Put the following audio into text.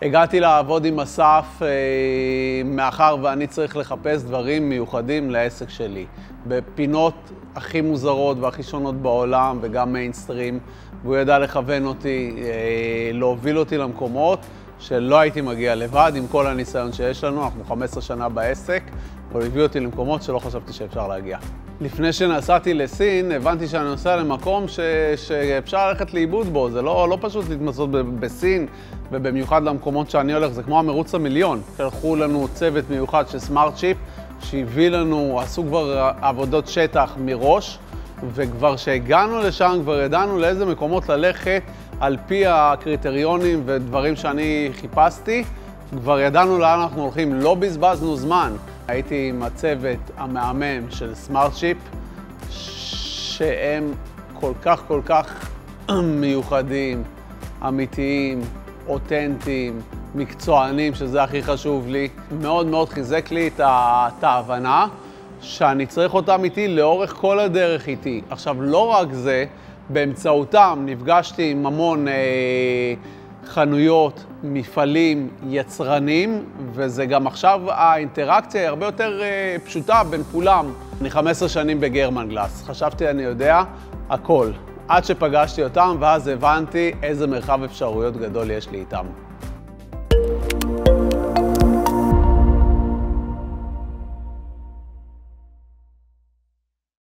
הגעתי לעבוד עם אסף מאחר ואני צריך לחפש דברים מיוחדים לעסק שלי. בפינות הכי מוזרות והכי שונות בעולם וגם מיינסטרים, והוא ידע לכוון אותי, להוביל אותי למקומות שלא הייתי מגיע לבד עם כל הניסיון שיש לנו. אנחנו 15 שנה בעסק, אבל הביא אותי למקומות שלא חשבתי שאפשר להגיע. לפני שנסעתי לסין, הבנתי שאני נוסע למקום שאפשר ללכת לאיבוד בו. זה לא פשוט להתמצאות בסין, ובמיוחד למקומות שאני הולך, זה כמו המרוץ המיליון. שלחו לנו צוות מיוחד של סמארט שיפ, שהביא לנו, עשו כבר עבודות שטח מראש, וכבר שהגענו לשם, כבר ידענו לאיזה מקומות ללכת, על פי הקריטריונים ודברים שאני חיפשתי, כבר ידענו לאן אנחנו הולכים, לא בזבזנו זמן. הייתי עם הצוות המהמם של סמארט שיפ, שהם כל כך מיוחדים, אמיתיים, אותנטיים, מקצוענים, שזה הכי חשוב לי. מאוד חיזק לי את ההבנה שאני צריך אותם איתי לאורך כל הדרך איתי. עכשיו, לא רק זה, באמצעותם נפגשתי עם המון חנויות, מפעלים, יצרנים, וזה גם עכשיו האינטראקציה היא הרבה יותר פשוטה בין כולם. אני 15 שנים בגרמן גלאס, חשבתי אני יודע הכל, עד שפגשתי אותם ואז הבנתי איזה מרחב אפשרויות גדול יש לי איתם.